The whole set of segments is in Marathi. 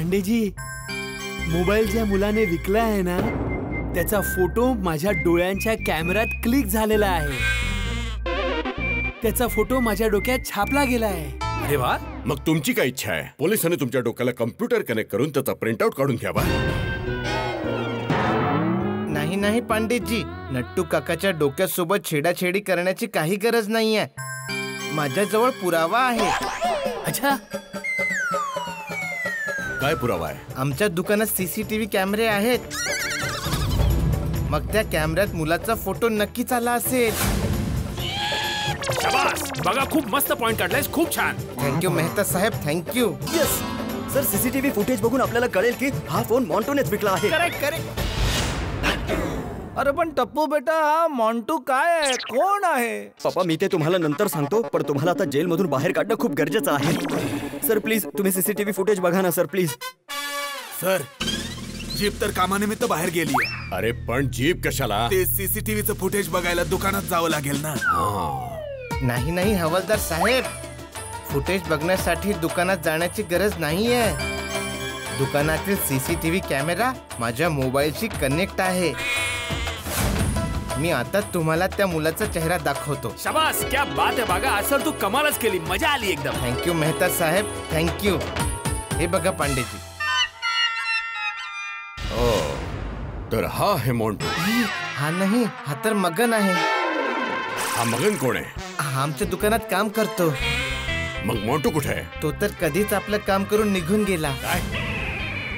पांडेजी, मोबाईल ज्या मुलाने विकला आहे ना, त्याचा फोटो माझ्या डोळ्यांच्या कॅमेऱ्यात क्लिक झालेला आहे. त्याचा फोटो माझ्या डोक्यात छापला गेला आहे. अरे वा. मग तुमची काय इच्छा आहे? पोलिसांनी तुमच्या डोक्याला कम्प्युटर कनेक्ट करून त्याचा प्रिंटआउट काढून घ्यावा. नाही नाही पांडेजी, नट्टू काकाच्या डोक्यासोबत छेडाछेडी करण्याची काही गरज नाहीये. माझ्याजवळ पुरावा आहे. अच्छा, काय पुरावा आहे? आमच्या दुकानात सीसीटीव्ही कॅमेरे आहेत. मग त्या कॅमेऱ्यात मुलाचा फोटो नक्कीच आला असेल. शाबास, बघा खूप मस्त पॉइंट काढलायस, खूप छान. थँक्यू मेहता साहेब, thank you. Yes sir, CCTV footage बघून आपल्याला कळेल की हा फोन मॉन्टूनेच विकला आहे. Correct correct. अरे पण टप्पू बेटा, हा मॉन्टू काय आहे, कोण आहे? पप्पा मी ते तुम्हाला नंतर सांगतो, पण तुम्हाला आता जेल मधून बाहेर काढणं खूप गरजेचं आहे. सर प्लीज तुम्ही सीसीटीव्ही फुटेज बघा ना सर, प्लीज. सर, जीप तर कामानिमित्त बाहेर गेली. अरे पण जीप कशाला? ते सीसीटीव्हीचं फुटेज बघायला दुकानात जावं लागेल ना. नाही नाही हवालदार साहेब, फुटेज बघण्यासाठी दुकानात जाण्याची गरज नाहीये. दुकानातील सीसीटीव्ही कॅमेरा माझ्या मोबाईलशी कनेक्ट आहे. मी आता तुम्हाला त्या मुलाचा चेहरा दाखवतो. शाबास, क्या बात आहे. बघा असं तू कमालच केली, मजा आली एकदम. थँक्यू मेहता साहेब, थँक्यू. हे बघा पांडेजी. तर हा आहे मॉन्टू. हा नाही, हा तर मगन आहे. हा मगन कोण आहे? हा आमच्या दुकानात काम करतो. मग मॉन्टू कुठे आहे? तो तर कधीच आपलं काम करून निघून गेला.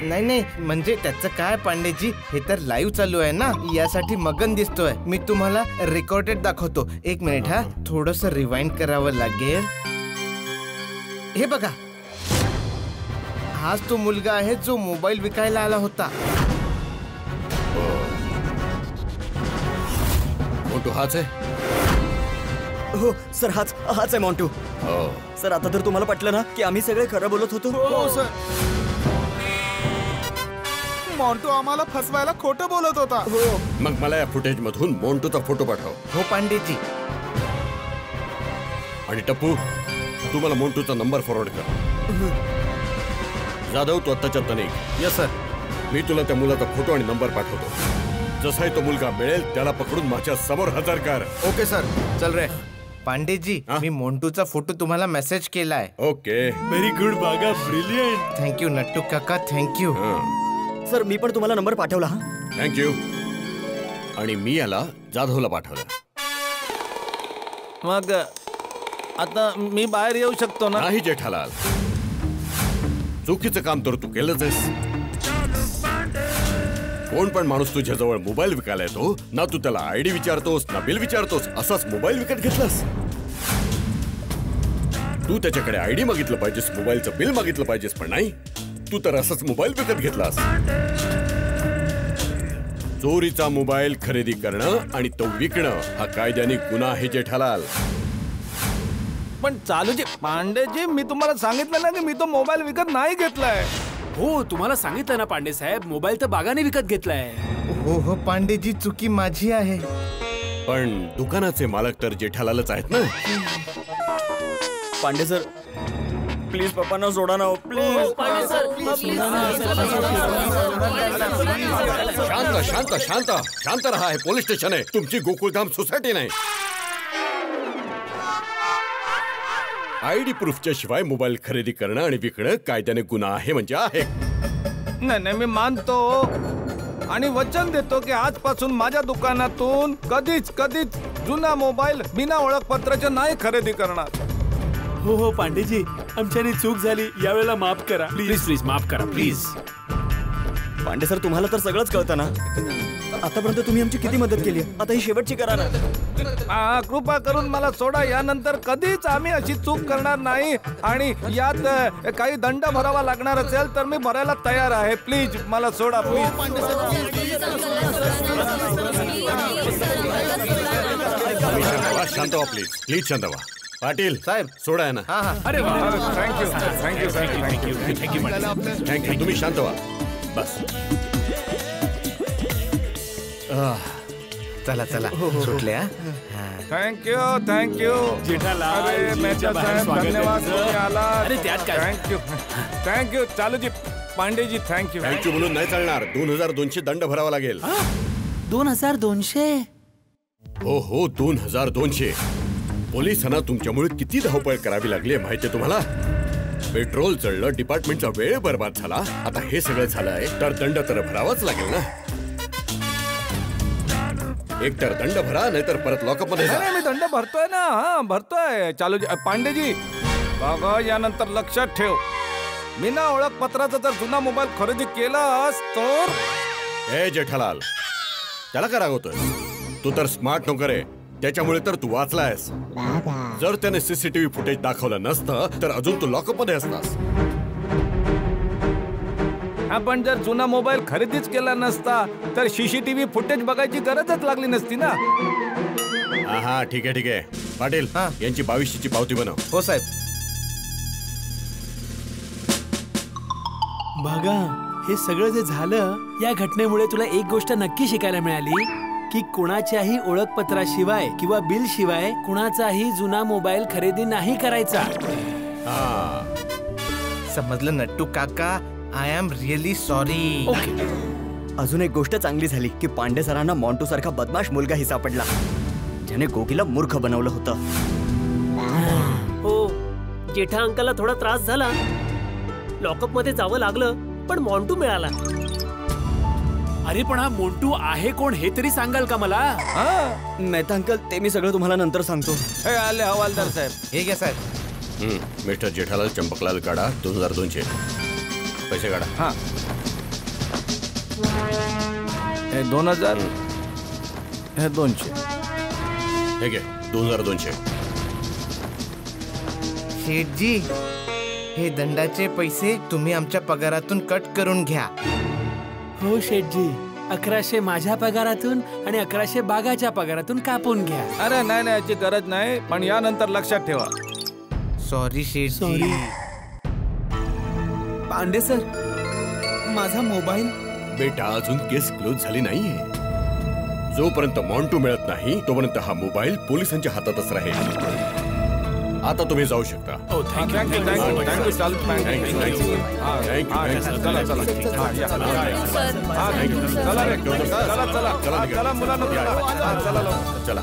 नाही नाही, म्हणजे त्याचं काय पांडेजी, हे तर लाईव्ह चालू आहे ना, यासाठी मगन दिसतोय. मी तुम्हाला रेकॉर्डेड दाखवतो. एक मिनिट हा, थोडंसं रिवाइंड करावं लागेल. हे बघा, हाच तो मुलगा आहे जो मोबाईल विकायला आला होता. मॉन्टू हाच आहे? हो सर, हाच आहे मॉन्टू. सर आता तर तुम्हाला पटलं ना की आम्ही सगळे खरं बोलत होतो? हो सर, मॉन्टू आम्हाला फसवायला खोटं बोलत होता. मग मला या फुटेज मधून मॉन्टूचा फोटो पाठव. हो पांडेजी. आणि टप्पू, तू मला मॉन्टूचा नंबर फॉरवर्ड कर. जाधव, तू आत्ताच्या आत्ता निघ. Yes sir. मी तुला त्या मुलाचा फोटो आणि नंबर पाठवतो. जसाही तो मुलगा मिळेल त्याला पकडून माझ्या समोर हजर कर. ओके सर, चल रे. पांडेजी, मी मोंटूचा फोटो तुम्हाला मेसेज केलाय. Okay, very good. बागा, ब्रिलियंट. थँक्यू नट्टू काका, थँक्यू. सर मी पण तुम्हाला नंबर पाठवला. थँक्यू. आणि मी याला जाधवला पाठवलं. मग आता मी बाहेर येऊ शकतो ना? नाही जेठालाल, चुकीचं काम तर तू केलंच आहेस. कोण पण माणूस तुझ्या जवळ मोबाईल विकायला येतो ना, तू त्याला आयडी विचारतोस ना बिल विचारतोस, असाच मोबाईल विकत घेतलास. तू त्याच्याकडे आयडी मागितलं पाहिजेस, मोबाईलचं बिल मागितलं पाहिजेस, पण नाही, तू तर असाच मोबाईल विकत घेतलास. चोरीचा मोबाईल खरेदी करणं आणि तो विकणं हा कायद्याने गुन्हा आहे जेठालाल. पण चालूजी, पांडेजी, मी तुम्हाला सांगितलं ना की मी तो मोबाईल विकत नाही घेतलाय. हो, तुम्हाला सांगितलं ना पांडे साहेब, मोबाईल तर बागाने विकत घेतलाय. हो हो पांडेजी, चुकी माझी आहे. पण दुकानाचे मालक तर जेठालालच आहेत ना. पांडे सर प्लीज पप्पांना सोडा ना, प्लीज. शांत शांत शांत शांत रहा. हे पोलीस स्टेशन आहे, तुमची गोकुळधाम सोसायटी नाही. आयडी प्रूफच्या शिवाय मोबाईल खरेदी करणं आणि विकणं कायद्याने गुन्हा आहे म्हणजे आहे. नाही, मी मानतो आणि वचन देतो की आजपासून माझ्या दुकानातून कधीच जुना मोबाईल बिना ओळखपत्राचे नाही खरेदी करणार. हो हो पांडेजी, आमच्याने चूक झाली, यावेळेला माफ करा प्लीज प्लीज, माफ करा प्लीज. पांडे सर तुम्हाला तर सगळंच कळतं ना. आतापर्यंत तुम्ही आमची किती मदत केली, आता ही शेवटची करा ना. कृपा करून मला सोडा. यानंतर कधीच आम्ही अशी चूक करणार नाही आणि यात काही दंड भरावा लागणार असेल तर मी भरायला तयार आहे. प्लीज मला सोडा, प्लीज. शांत व्हा प्लीज, प्लीज शांत व्हा. पाटील साहेब, सोडा आहे ना. अरे वा, थँक्यू. तुम्ही शांत व्हा बस. चला चला, सुटल्या. थँक्यू जेठालाल, अरे मेहता साहेब, धन्यवाद तुम्ही आला. अरे त्यात काय. थँक्यू चालूजी. पांडेजी थँक्यू. थँक्यू बोलून नाही चालणार. 2200 दंड भरावा लागेल. 2200? हो हो 2200. पोलिसांना तुमच्यामुळे किती धावपळ करावी लागली माहितीये तुम्हाला? पेट्रोल चढलं, डिपार्टमेंटचा वेळ बर्बाद झाला. आता हे सगळं झालंय तर दंड तर भरावाच लागेल ना. एक तर दंड भरा, नाहीतर परत लॉकअप मध्ये जा. मी दंड भरतोय ना. हा भरतोय. चालू पांडेजी बघा, यानंतर लक्षात ठेव, मी ना ओळखपत्राचा जर जुना मोबाईल खरेदी केलास तर. ए जेठालाल, त्याला का रागवतोय? तू तर स्मार्ट नोकर आहे, त्याच्यामुळे तर तू वाचलायस. जर त्याने सीसीटीव्ही फुटेज दाखवलं नसतं तर अजून तू लॉकअप मध्ये असतास. आपण जर जुना मोबाईल खरेदीच केला नसता तर सीसीटीव्ही फुटेज बघायची गरजच लागली नसती ना. हा ठीक आहे ठीक आहे. पाटील यांची 2200ची पावती बनव. हो साहेब. बघा, हे सगळं जे झालं या घटनेमुळे तुला एक गोष्ट नक्की शिकायला मिळाली की कुणाच्याही ओळखपत्राशिवाय किंवा बिल शिवाय कुणाचाही जुना मोबाईल खरेदी नाही करायचा. समजलं नट्टू काका? I am really sorry. अजून एक गोष्ट चांगली झाली की पांडे सरांना मॉन्टू सारखा बदमाश मुलगा ही सापडला, ज्याने गोगीला मूर्ख बनवलं होतं. हो, जेठा अंकलला थोडा त्रास झाला, लॉकअप मध्ये जावं लागलं, पण मॉन्टू मिळाला. अरे पण हा मोंटू आहे कोण हे तरी सांगाल का मला? मेहता अंकल, ते मी सगळं तुम्हाला नंतर सांगतो. हे आले हवालदार साहेब. हे घ्या साहेब. मिस्टर जेठालाल चंपकलाल काढा 2200 पैसे काढा. हा, हे 2000, हे 200. हे घे 2200. शेठजी, हे दंडाचे पैसे तुम्ही आमच्या पगारातून कट करून घ्या. हो शेठजी, 1100 माझ्या पगारातून आणि 1100 बागाच्या पगारातून कापून घ्या. अरे नाही नाही, याची गरज नाही, पण यानंतर लक्षात ठेवा. सॉरी शेठजी. सॉरी. पांडे सर, माझा मोबाईल. बेटा, अजून केस क्लोज झाली नाहीये. जोपर्यंत मॉन्टू मिळत नाही तोपर्यंत हा मोबाईल पोलिसांच्या हातातच राहील. आता तुम्ही जाऊ शकता. थँक्यू. चालू. चला चला चला चला मुलांना चला.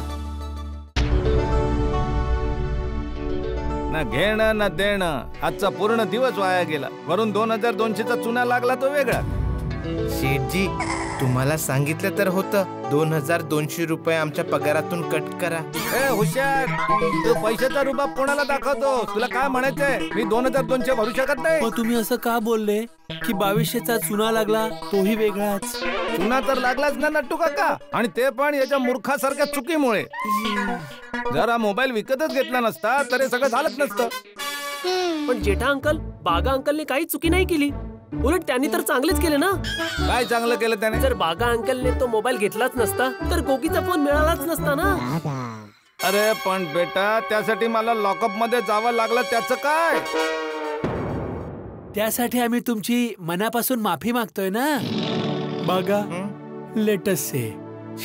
ना घेणं ना देणं, आजचा पूर्ण दिवस वाया गेला. वरून 2200चा चुना लागला तो वेगळा. शेठजी, तुम्हाला सांगितलं तर होतं 2200 रुपये आमच्या पगारातून कट करा. ए हुशार, तू पैशाचा रुबाब कोणाला दाखवतो? तुला काय म्हणायचंय? मी 2200 भरू शकत नाही. मग तुम्ही असं का बोलले की 2200चा चुना लागला, तोही वेगळाच? चुना तर लागलाच ना नट्टू काका, आणि ते पण याच्या मूर्खासारख्या चुकीमुळे. जर हा मोबाईल विकतच घेतला नसता तर हे सगळं झालंच नसतं. पण जेठा अंकल, बागा अंकलने काही चुकी नाही केली, उलट त्यांनी तर चांगलेच केले ना. काय चांगलं केलं त्याने? जर बागा अंकलने तो मोबाईल घेतलाच नसता तर गोगीचा फोन मिळालाच नसता ना. अरे पण बेटा, त्यासाठी मला लॉकअप मध्ये जावं लागलं, त्याचं काय? त्यासाठी आम्ही तुमची मनापासून माफी मागतोय ना. बघा, लेट अस से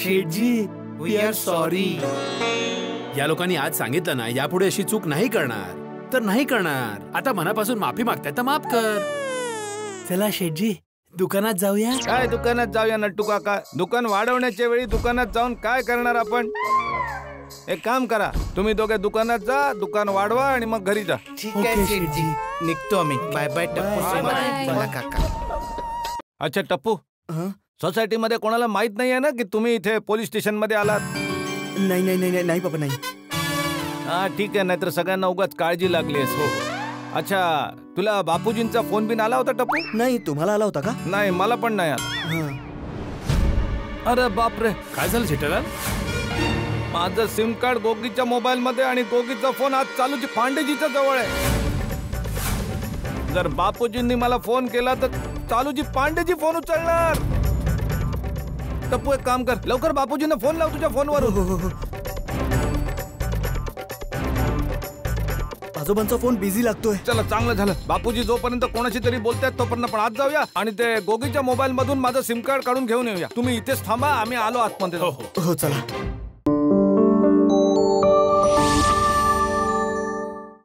शेठजी, वी आर सॉरी. या लोकांनी आज सांगितलं ना, यापुढे अशी चूक नाही करणार तर नाही करणार. आता मनापासून माफी मागताय तर माफ कर. चला शेठजी, दुकानात जाऊया. काय दुकानात जाऊया नट्टू काका? दुकान वाढवण्याच्या वेळी दुकानात जाऊन काय करणार आपण? एक काम करा, तुम्ही दोघे दुकानात जा, दुकान वाढवा आणि मग घरी जा. ठीक आहे शेठजी, निघतो आम्ही. बाय बाय टप्पू. चला काका. अच्छा टप्पू, सोसायटी मध्ये कोणाला माहित नाहीये ना की तुम्ही इथे पोलीस स्टेशन मध्ये आलात? नाही नाही नाही नाही बाबा, नाही. हा ठीक आहे, नाहीतर सगळ्यांना उगाच काळजी लागली. हो. अच्छा, तुला बापूजींचा फोन बिन आला होता टप्पू? नाही, तुम्हाला आला होता का? नाही, मला पण नाही आला. अरे बापरे, काय झालं जेठालाल? माझं सिम कार्ड गोगीच्या मोबाईल मध्ये आणि गोगीचा फोन आज चालूची पांडेजीच्या जवळ आहे. जर बापूजींनी मला फोन केला तर चालूची पांडेजी फोन उचलणार. टप्पू, एक काम कर, लवकर बापूजींना फोन लाव तुझ्या फोनवर. आजोबांचा फोन बिझी लागतोय. चला, चांगलं झालं. बापूजी जोपर्यंत कोणाशी तरी बोलतायत तोपर्यंत पण आज जाऊया आणि ते गोगीच्या मोबाईल मधून माझं सिम कार्ड काढून घेऊन येऊया. तुम्ही इथेच थांबा, आम्ही आलो आतमध्ये. हो चला.